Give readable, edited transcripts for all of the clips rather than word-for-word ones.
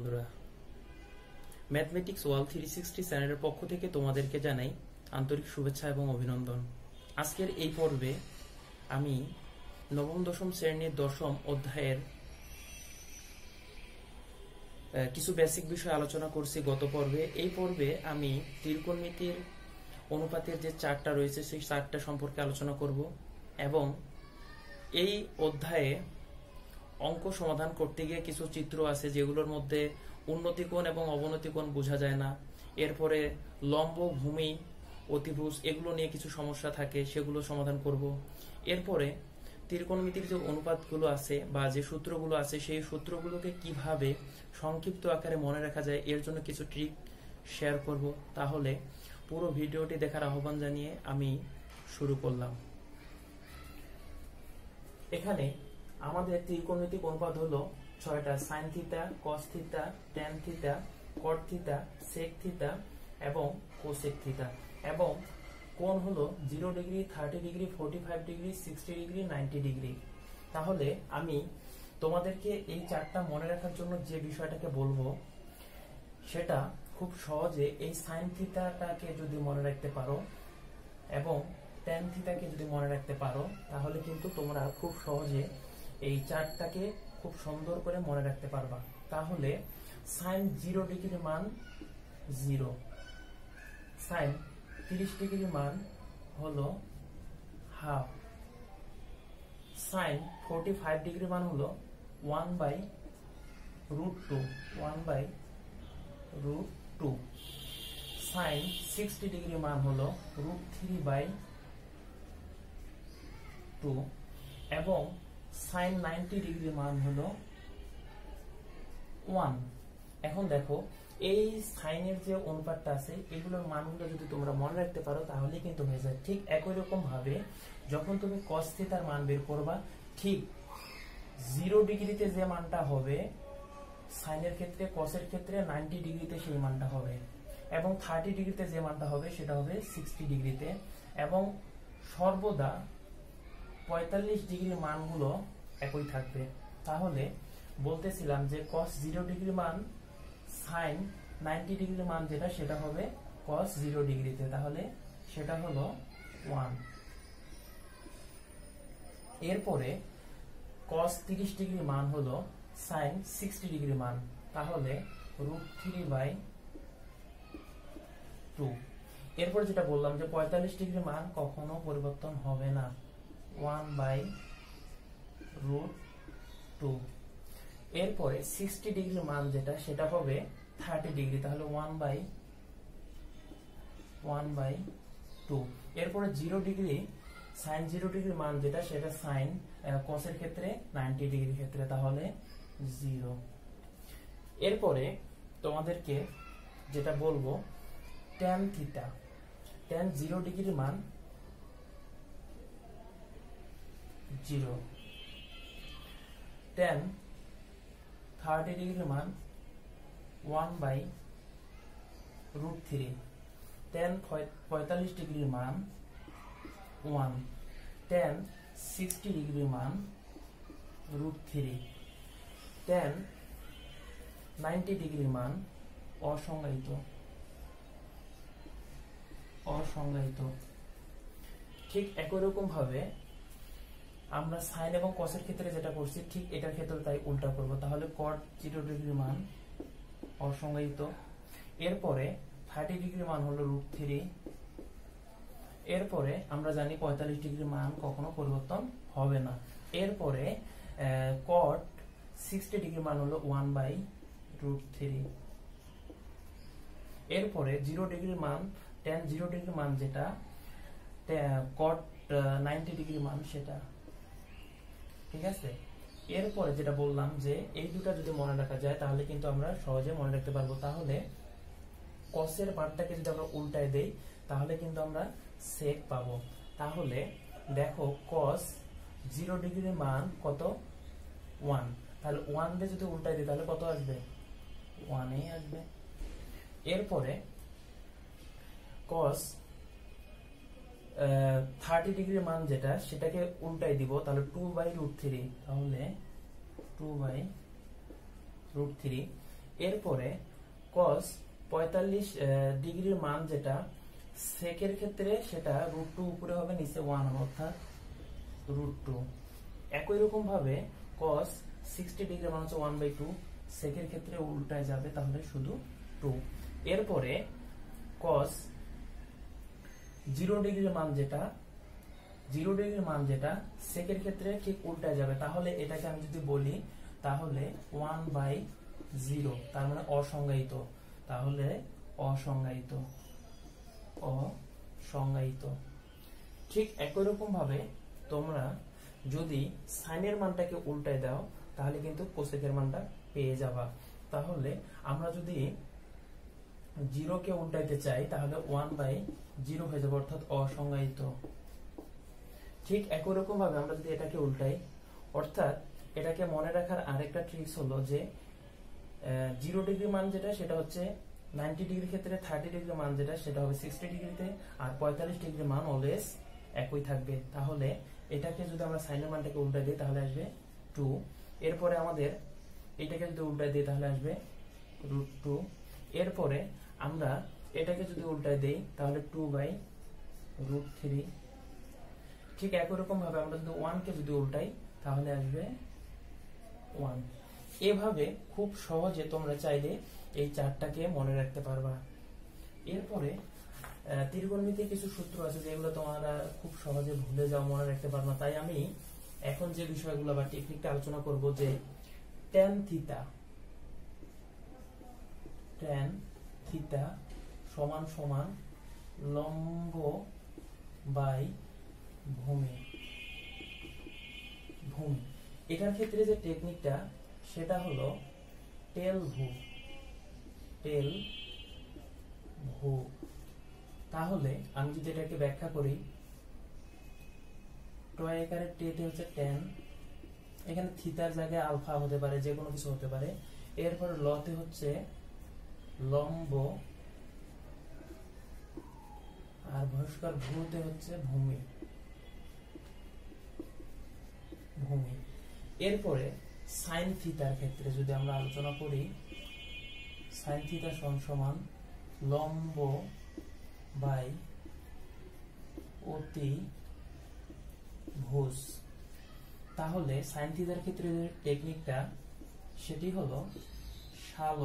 বন্ধুরা, ম্যাথমেটিক্স ওয়াল 360 চ্যানেলের পক্ষ থেকে তোমাদেরকে জানাই আন্তরিক শুভেচ্ছা এবং অভিনন্দন। আজকের এই পর্বে আমি নবম দশম শ্রেণীর দশম অধ্যায়ের কিছু বেসিক বিষয় আলোচনা করছি গত পর্বে। এই পর্বে আমি ত্রিকোণমিতির অনুপাতের যে চার্টটা রয়েছে সেই চার্টটা সম্পর্কে আলোচনা করব এবং এই অধ্যায়ে অঙ্ক সমাধান করতে গিয়ে কিছু চিত্র আছে যেগুলোর মধ্যে উন্নতি কোণ এবং অবনতি কোণ বোঝা যায় না। এরপরে লম্ব, ভূমি, অতিভুজ এগুলো নিয়ে কিছু সমস্যা থাকে, সেগুলো সমাধান করব। এরপরে ত্রিকোণমিতির যে অনুপাতগুলো আছে বা যে সূত্রগুলো আছে সেই সূত্রগুলোকে কিভাবে সংক্ষিপ্ত আকারে মনে রাখা যায় এর জন্য কিছু ট্রিক শেয়ার করব। তাহলে পুরো ভিডিওটি দেখার আহ্বান জানিয়ে আমি শুরু করলাম। এখানে আমাদের ত্রিকোণমিতিক অনুপাত হলো 6টা: sine theta, cos theta, tan theta, cot theta, sec theta এবং কোসেক থিটা। এবং কোণ হলো 0 degree, 30 degree, 45 degree, 60 degree, 90 degree. তাহলে আমি তোমাদেরকে এই চারটা মনে রাখার জন্য যে বিষয়টাকে বলবো সেটা খুব সহজে এই সাইন থিটাটাকে যদি মনে রাখতে পারো এবং ট্যান থিটাকে যদি মনে রাখতে পারো তাহলে কিন্তু তোমরা খুব সহজে এই চার্টটাকে খুব সুন্দর করে মনে রাখতে পারবা। তাহলে সাইন 0 ডিগ্রির মান 0, সাইন 30 ডিগ্রির মান হলো হাফ, সাইন 45 ডিগ্রির মান হলো 1/√2, 1/√2, সাইন 60 ডিগ্রির মান হলো √3/2 এবং সাইন 90 ডিগ্রির মান হলো 1। এখন দেখো এই সাইনের যে অনুপাতটা আছে এগুলোর মানগুলো যদি তোমরা মনে রাখতে পারো তাহলে কিন্তু হয়ে যায়। ঠিক একই রকম ভাবে যখন তুমি কস থিটার মান বের করবা, ঠিক 0 ডিগ্রিতে যে মানটা হবে সাইনের ক্ষেত্রে, কসের ক্ষেত্রে 90 ডিগ্রিতে সেই মানটা হবে এবং 30 ডিগ্রিতে যে মানটা হবে সেটা হবে 60 ডিগ্রিতে এবং সর্বদা 45 ডিগ্রির মানগুলো একই থাকবে। তাহলে বলতেছিলাম যে cos 0 ডিগ্রি মান sin 90 ডিগ্রির মান যেটা সেটা হবে cos 0 ডিগ্রিতে, তাহলে সেটা হলো 1। এরপরে cos 30 ডিগ্রির মান হলো sin 60 ডিগ্রির মান, তাহলে √3/2। এরপর যেটা বললাম যে 45 ডিগ্রির মান কখনো পরিবর্তন হবে না, 1/√2। এরপরে 60 ডিগ্রির মান যেটা সেটা হবে 30 ডিগ্রি, তাহলে 1/2। এরপরে 0 ডিগ্রি, সাইন 0 ডিগ্রির মান যেটা সেটা সাইন কসের ক্ষেত্রে 90 ডিগ্রির ক্ষেত্রে, তাহলে 0। এরপরে তোমাদেরকে যেটা বলবো ট্যান থিটা, ট্যান 0 ডিগ্রির মান 0, ট্যান 30 ডিগ্রির মান 1/√3, ট্যান 45 ডিগ্রির মান 1, ট্যান 60 ডিগ্রির মান √3, ট্যান 90 ডিগ্রির মান অসংজ্ঞায়িত। ঠিক একই রকম ভাবে আমরা সাইন এবং কসের ক্ষেত্রে যেটা করছি ঠিক এটার ক্ষেত্রে তাই উল্টা করব। তাহলে cot 0 ডিগ্রির মান অসংজ্ঞায়িত। এরপরে 30 ডিগ্রির মান হলো √3। এরপরে আমরা জানি 45 ডিগ্রির মান কখনো পরিবর্তন হবে না। এরপরে cot 60 ডিগ্রির মান হলো 1/√3। এরপরে 0 ডিগ্রির মান, tan 0 ডিগ্রির মান যেটা, cot 90 ডিগ্রির মান সেটা। ঠিক আছে। এরপরে যেটা বললাম যে এই দুটা যদি মনে রাখা যায় তাহলে কিন্তু আমরা সহজে মনে রাখতে পারবো। তাহলে কসের মানটাকে যদি আমরা উল্টায় দেই তাহলে কিন্তু আমরা সেক পাবো। তাহলে দেখো cos 0 ডিগ্রির মান কত, 1, তাহলে 1 দিয়ে যদি উল্টায় দিই তাহলে কত আসবে, 1 আসবে। এরপরে cos 30 ডিগ্রির মান যেটা সেটাকে উল্টাই দিব, তাহলে 2/√3, তাহলে 2/√3। এরপরে cos 45 ডিগ্রির মান যেটা সেকের ক্ষেত্রে সেটা √2 উপরে হবে, নিচে 1 হবে, অর্থাৎ √2। একই রকম ভাবে cos 60 ডিগ্রির মান হচ্ছে 1/2, সেকের ক্ষেত্রে উল্টায় যাবে, তাহলে শুধু 2। এরপরে cos 0 ডিগ্রির মান যেটা সেকের ক্ষেত্রে ঠিক উল্টায় যাবে, তাহলে এটাকে আমি যদি বলি তাহলে 1/0, তার মানে অসংজ্ঞায়িত, তাহলে অসংজ্ঞায়িত। ঠিক একই রকম ভাবে তোমরা যদি সাইনের মানটাকে উল্টায় দাও তাহলে কিন্তু কোসেকের মানটা পেয়ে যাবা। তাহলে আমরা যদি 0 কে উল্টাইতে চাই তাহলে 1/0 হয়ে যাবে, অর্থাৎ অসংজ্ঞায়িত। ঠিক একই রকম ভাবে আমরা যদি এটাকে উল্টাই, অর্থাৎ এটাকে মনে রাখার আরেকটা ট্রিক্স হলো যে 0 ডিগ্রি মান যেটা সেটা হচ্ছে 90 ডিগ্রির ক্ষেত্রে, 30 ডিগ্রি মান যেটা সেটা হবে 60 ডিগ্রিতে, আর 45 ডিগ্রি মান অলওয়েজ একই থাকবে। তাহলে এটাকে যদি আমরা সাইনের মানটাকে উল্টাই দিই তাহলে আসবে 2। এরপরে আমাদের এটাকে যদি উল্টাই দিই তাহলে আসবে √2। এরপরে আমরা এটাকে যদি উল্টাই দেই তাহলে 2/√3। ঠিক একই রকম ভাবে আমরা যদি 1 কে যদি উল্টাই তাহলে আসবে 1। এভাবে খুব সহজে তোমরা চাইলে এই চারটাকে মনে রাখতে পারবা। এরপরে ত্রিকোণমিতির কিছু সূত্র আছে যেগুলো তোমরা খুব সহজে ভুলে যাও, মনে রাখতে পারো না। তাই আমি এখন যে বিষয়গুলো বা টেকনিকটা আলোচনা করব যে tan থিটা সমান সমান লম্ব বাই ভূমি। এটার ক্ষেত্রে যে টেকনিকটা সেটা হলো টেল ভু। তাহলে আমি যদি এটাকে ব্যাখ্যা করি, টয় আকারে টেতে হচ্ছে tan, এখানে থিতার জায়গায় আলফা হতে পারে, যে কোনো কিছু হতে পারে। এরপর লতে হচ্ছে লম্ব, আর ভাস্কর ভূতে হচ্ছে ভূমি। এরপরে সাইন থিতার ক্ষেত্রে যদি আমরা আলোচনা করি, সাইন থিতা সমান লম্ব বাই অতিভুজ। তাহলে সাইন থিতার ক্ষেত্রে যে টেকনিকটা সেটি হলো শাল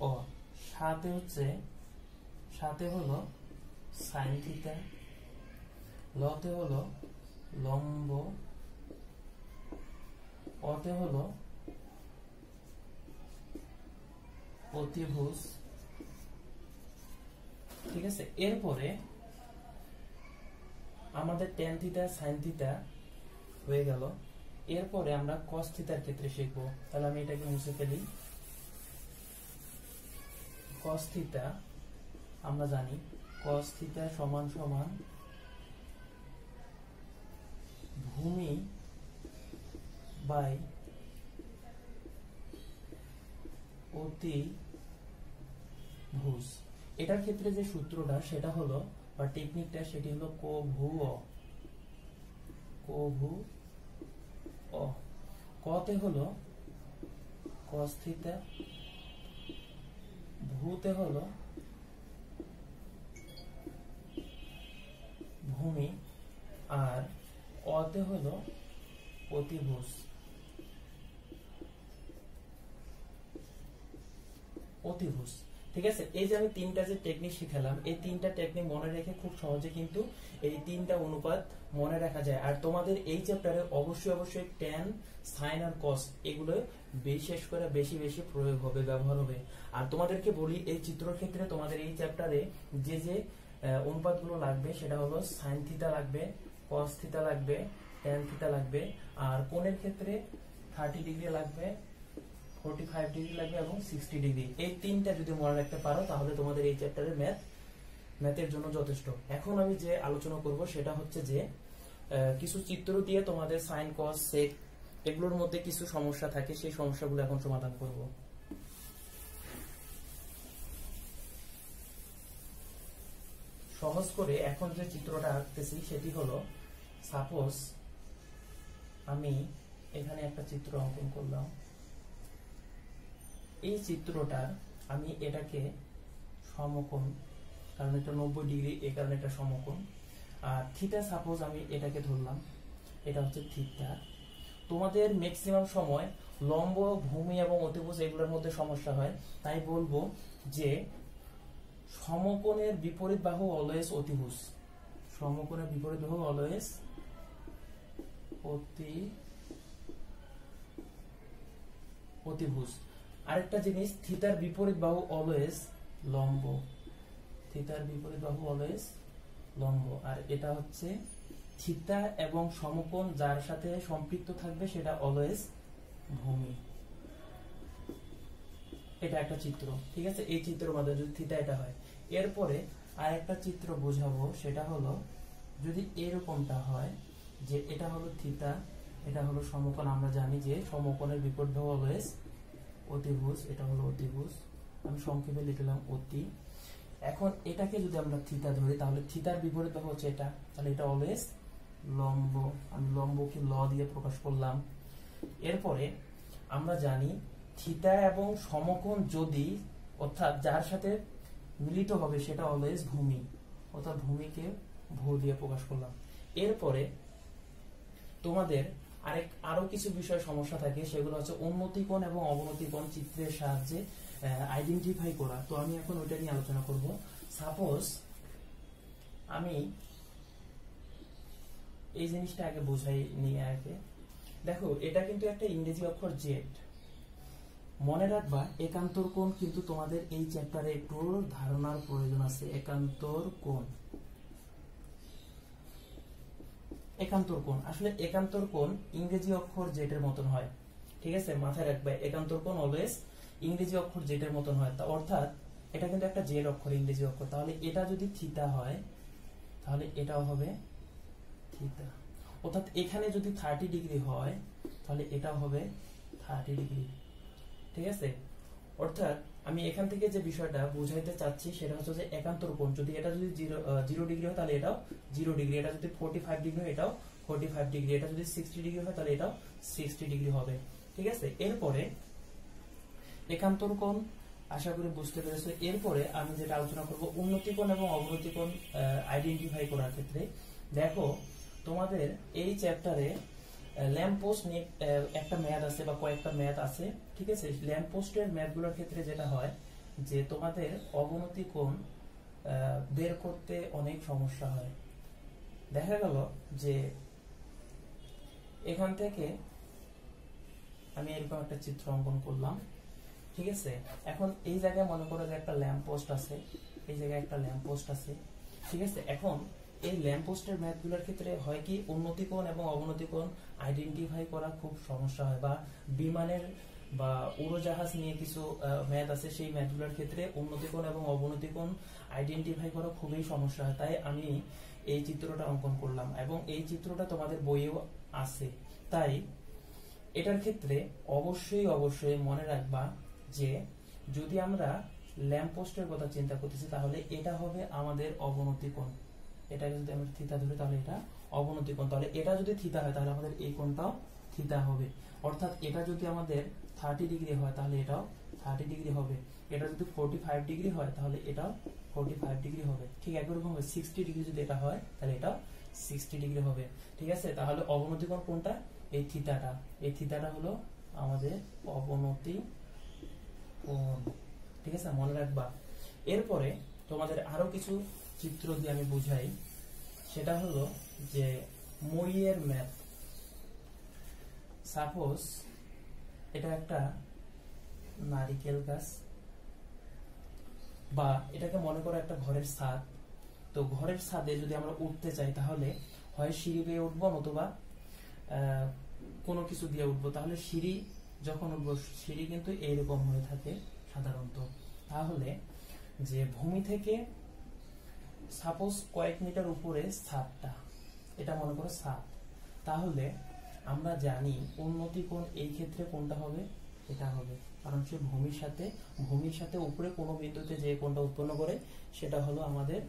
ও সাথে হলো সাইন থিতা, লতে হলো লম্ব, অতে হলো অতিভুজ। ঠিক আছে, এরপরে আমাদের tan থিটা sin থিটা হয়ে গেল। এরপরে আমরা cos থিটার ক্ষেত্রে শিখবো। তাহলে আমি এটাকে মুছে ফেলি। cos থিটা আমরা জানি cos থিটা সমান সমান ভূমি বাই অতিভুজ। এটার ক্ষেত্রে যে সূত্রটা সেটা হলো বা টেকনিকটা সেটি হলো কভুও। কতে হলো cos থিটা, ভূতে হলো ভূমি, আর অতে হলো অতিভুজ। ঠিক আছে, এই যে আমি তিনটা যে টেকনিক শিখালাম, এই তিনটা টেকনিক মনে রেখে খুব সহজে কিন্তু এই তিনটা অনুপাত মনে রাখা যায়। আর তোমাদের এই চ্যাপ্টারে অবশ্যই tan, sin আর cos এগুলো বিশেষ করে বেশি প্রয়োগ হবে, ব্যবহার হবে। আর তোমাদেরকে বলি এই চিত্রের ক্ষেত্রে তোমাদের এই চ্যাপ্টারে যে যে অনুপাতগুলো লাগবে সেটা হলো sin থিটা লাগবে, cos থিটা লাগবে, tan থিটা লাগবে, আর কোণের ক্ষেত্রে 30 ডিগ্রি লাগবে, 45 ডিগ্রি লাগবে এবং 60 ডিগ্রি। এই তিনটা যদি মনে রাখতে পারো তাহলে তোমাদের এই চ্যাপ্টারের ম্যাথের জন্য যথেষ্ট। এখন আমি যে আলোচনা করব সেটা হচ্ছে যে কিছু চিত্র দিয়ে তোমাদের সাইন, কস, সেক এগুলোর মধ্যে কিছু সমস্যা থাকে, সেই সমস্যাগুলো এখন সমাধান করব। সহজ করে এখন যে চিত্রটা আঁকতেছি সেটি হলো, সাপোজ আমি এখানে একটা চিত্র অঙ্কন করলাম। এই চিত্রটা আমি এটাকে সমকোণ, কারণ এটা 90 ডিগ্রি, এই কারণে এটা সমকোণ। আর থিটা সাপোজ আমি এটাকে ধরলাম, এটা হচ্ছে থিটা। তোমাদের ম্যাক্সিমাম সময় লম্ব, ভূমি এবং অতিভুজ এগুলোর মধ্যে সমস্যা হয়, তাই বলবো যে সমকোণের বিপরীত বাহু অলওয়েজ অতিভুজ। সমকোণের বিপরীত বাহু অলওয়েজ অতিভুজ। আরেকটা জিনিস, থিতার বিপরীত বাহু অলওয়েজ লম্ব। থিতার বিপরীত বাহু অলওয়েজ লম্ব। আর এটা হচ্ছে থিতা এবং সমকোণ যার সাথে সম্পৃক্ত থাকবে সেটা অলওয়েজ ভূমি। এটা একটা চিত্র, ঠিক আছে। এই চিত্রের মাধ্যমে যদি থিতা এটা হয়, এরপরে আরেকটা চিত্র বোঝাবো, সেটা হলো যদি এরকমটা হয় যে এটা হলো থিতা, এটা হলো সমকোণ। আমরা জানি যে সমকোণের বিপরীত বাহু অলওয়েজ অতিভুজ, এটা হলো অতিভুজ, আমি সংক্ষেপে লিখলাম অতি। এখন এটাকে যদি আমরা থিতা ধরি, তাহলে থিতার বিপরীত বাহু হচ্ছে এটা, তাহলে এটা অলওয়েজ লম্ব। আমি লম্বকে ল দিয়ে প্রকাশ করলাম। এরপরে আমরা জানি থিতা এবং সমকোণ যদি, অর্থাৎ যার সাথে মিলিত হবে সেটা অলওয়েজ ভূমি, অর্থাৎ ভূমিকে ভূ দিয়ে প্রকাশ করলাম। এরপরে তোমাদের আরো কিছু বিষয় সমস্যা থাকে, সেগুলো হচ্ছে উন্নতি কোণ এবং অবনতি কোণ চিত্রের সাহায্যে আইডেন্টিফাই করা। তো আমি এখন ওইটা নিয়ে আলোচনা করব। সাপোজ আমি এই জিনিসটা আগে বোঝাই নিয়ে আগে। দেখো এটা কিন্তু একটা ইংরেজি অক্ষর জেড। মনে রাখবা একান্তর কোণ কিন্তু তোমাদের এই চ্যাপ্টারে একটু ধারণার প্রয়োজন আছে। একান্তর কোণ, একান্তর কোণ আসলে একান্তর কোণ ইংরেজি অক্ষর জেড এর মতন হয়, ঠিক আছে। মাথায় রাখবে একান্তর কোণ অলওয়েজ ইংরেজি অক্ষর জেড এর মতন হয়। অর্থাৎ এটা কিন্তু একটা জেড অক্ষর, ইংরেজি অক্ষর। তাহলে এটা যদি থিতা হয় তাহলে এটাও হবে থিতা। অর্থাৎ এখানে যদি 30 ডিগ্রি হয় তাহলে এটাও হবে 30 ডিগ্রি, ঠিক আছে। অর্থাৎ আমি এখান থেকে যে বিষয়টা বুঝাইতে চাচ্ছি সেটা হচ্ছে যে একান্তর কোণ যদি এটা যদি 0 ডিগ্রি হয় তাহলে এটাও 0 ডিগ্রি, এটা যদি 45 ডিগ্রি হয় এটাও 45 ডিগ্রি, এটা যদি 60 ডিগ্রি হয় তাহলে এটাও 60 ডিগ্রি হবে, ঠিক আছে। এরপরে একান্তর কোণ আশা করি বুঝতে পেরেছো। এরপরে আমি যেটা আলোচনা করব উন্নতি কোণ এবং অবনতি কোণ আইডেন্টিফাই করার ক্ষেত্রে। দেখো তোমাদের এই চ্যাপ্টারে ল্যাম্প পোস্ট নিয়ে একটা ম্যাথ আছে বা কয়েকটা ম্যাথ আছে, ঠিক আছে। ল্যাম্প পোস্টের ম্যাথগুলোর ক্ষেত্রে যেটা হয় যে তোমাদের অবনতি কোণ বের করতে অনেক সমস্যা হয়। দেখা গেল যে এখান থেকে আমি এরকম একটা চিত্র অঙ্কন করলাম, ঠিক আছে। এখন এই জায়গায় মনে করো যে একটা ল্যাম্প পোস্ট আছে, এই জায়গায় একটা ল্যাম্প পোস্ট আছে, ঠিক আছে। এখন এই ল্যাম্প পোস্টের ম্যাথগুলোর ক্ষেত্রে হয় কি উন্নতি কোণ এবং অবনতি কোণ আইডেন্টিফাই করা খুব সমস্যা হয়, বা বিমানের বা উড়োজাহাজ নিয়ে কিছু ম্যাথ আছে, সেই ম্যাথগুলোর ক্ষেত্রে উন্নতি কোণ এবং অবনতি কোণ আইডেন্টিফাই করা খুবই সমস্যা হয়। তাই আমি এই চিত্রটা অঙ্কন করলাম এবং এই চিত্রটা তোমাদের বইয়েও আছে। তাই এটার ক্ষেত্রে অবশ্যই মনে রাখবা যে যদি আমরা ল্যাম্প পোস্টের কথা চিন্তা করতেছি তাহলে এটা হবে আমাদের অবনতি কোণ। এটা যদি আমরা থিতা ধরি তাহলে এটা অবনতি কোণ। তাহলে এটা যদি থিতা হয় তাহলে আমাদের এই কোণটাও থিতা হবে। অর্থাৎ এটা যদি আমাদের 30 ডিগ্রি হয় তাহলে এটাও 30 ডিগ্রি হবে। এটা যদি 45 ডিগ্রি হয় তাহলে এটাও 45 ডিগ্রি হবে। ঠিক একরকম হবে 60 ডিগ্রি যদি এটা হয় তাহলে এটাও 60 ডিগ্রি হবে, ঠিক আছে। তাহলে অবনতি কোণ কোনটা? এই থিতাটা। এই থিতাটা হলো আমাদের অবনতি কোণ, ঠিক আছে, মনে রাখবা। এরপরে তোমাদের আরো কিছু চিত্র দিয়ে আমি বুঝাই। সেটা হলো যে মইয়ের ম্যাথ। সাপোজ এটা একটা নারিকেল গাছ, বা এটাকে মনে করো একটা ঘরের ছাদ। তো ঘরের ছাদে যদি আমরা উঠতে চাই তাহলে হয় সিঁড়ি বেয়ে উঠবো নতুবা কোনো কিছু দিয়ে উঠবো। তাহলে সিঁড়ি যখন উঠবো, সিঁড়ি কিন্তু এইরকম হয়ে থাকে সাধারণত। তাহলে যে ভূমি থেকে সাপোজ কয়েক মিটার উপরে ছাদটা, এটা মনে করো ছাদ, তাহলে আমরা জানি উন্নতি কোণ এই ক্ষেত্রে কোনটা হবে? এটা হবে, কারণ সে ভূমির সাথে উপরে কোনো বিন্দুতে যে কোণটা উৎপন্ন করে সেটা হলো আমাদের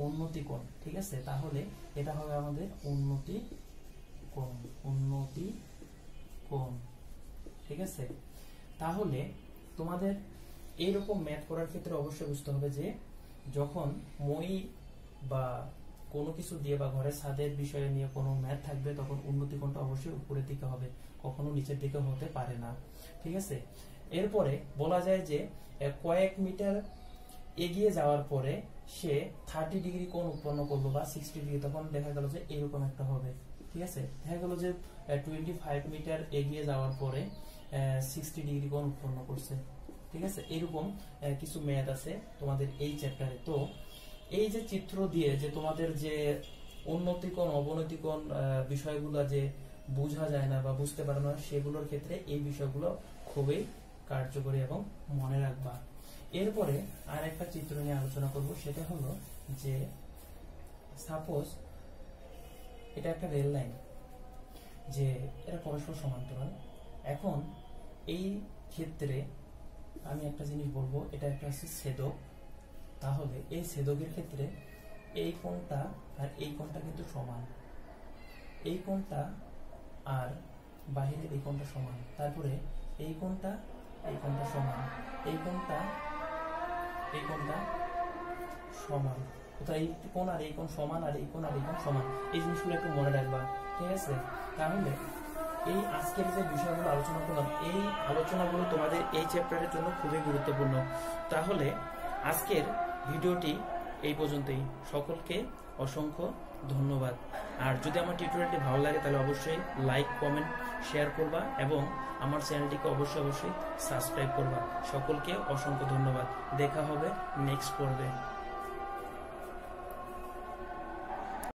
উন্নতি কোণ, ঠিক আছে। তাহলে এটা হবে আমাদের উন্নতি কোণ। কোণ, ঠিক আছে। তাহলে তোমাদের এইরকম ম্যাথ করার ক্ষেত্রে অবশ্যই বুঝতে হবে যে যখন মই বা কোনো কিছু দিয়ে বা ঘরের ছাদের বিষয়ে নিয়ে কোনো ম্যাথ থাকবে তখন উন্নতি কোণটা অবশ্যই উপরের দিকে হবে, কখনো নিচের দিকে হতে পারে না, ঠিক আছে। এরপরে বলা যায় যে কয়েক মিটার এগিয়ে যাওয়ার পরে সে 30 ডিগ্রি কোণ উৎপন্ন করলো বা 60 ডিগ্রি, তখন দেখা গেল যে এরকম একটা হবে, ঠিক আছে। দেখা গেল যে 25 মিটার এগিয়ে যাওয়ার পরে 60 ডিগ্রি কোণ উৎপন্ন করছে, ঠিক আছে। এরকম কিছু ম্যাথ আছে তোমাদের এই চ্যাপ্টারে। তো এই যে চিত্র দিয়ে যে তোমাদের যে উন্নতি কোণ অবনতি কোণ বিষয়গুলো যে বোঝা যায় না বা বুঝতে পারে না, সেগুলোর ক্ষেত্রে এই বিষয়গুলো খুবই কার্যকরী এবং মনে রাখবা। এরপরে আর একটা চিত্র নিয়ে আলোচনা করব, সেটা হলো যে সাপোজ এটা একটা রেল লাইন, যে এটা পরস্পর সমান্তরাল। এখন এই ক্ষেত্রে আমি একটা জিনিস বলবো, এটা একটা হচ্ছে ছেদক। তাহলে এই ছেদকের ক্ষেত্রে এই কোণটা আর এই কোণটা কিন্তু সমান, এই কোণটা আর বাহিরের এই কোণটা সমান, তারপরে এই কোণটা সমান, এই কোণটা সমান, কোথায় এই কোণ আর এই কোণ সমান, আর এই কোণ আর এই কোণ সমান। এই জিনিসগুলো একটু মনে রাখবা, ঠিক আছে। তাহলে এই আজকের যে বিষয়গুলো আলোচনা করলাম, এই আলোচনাগুলো তোমাদের এই চ্যাপ্টারের জন্য খুবই গুরুত্বপূর্ণ। তাহলে আজকের ভিডিওটি এই পর্যন্তই। সকলকে অসংখ্য ধন্যবাদ। আর যদি আমার টিউটোরিয়ালটি ভালো লাগে তাহলে অবশ্যই লাইক, কমেন্ট, শেয়ার করবা এবং আমার চ্যানেলটিকে অবশ্যই সাবস্ক্রাইব করবা। সকলকে অসংখ্য ধন্যবাদ। দেখা হবে নেক্সট পর্বে।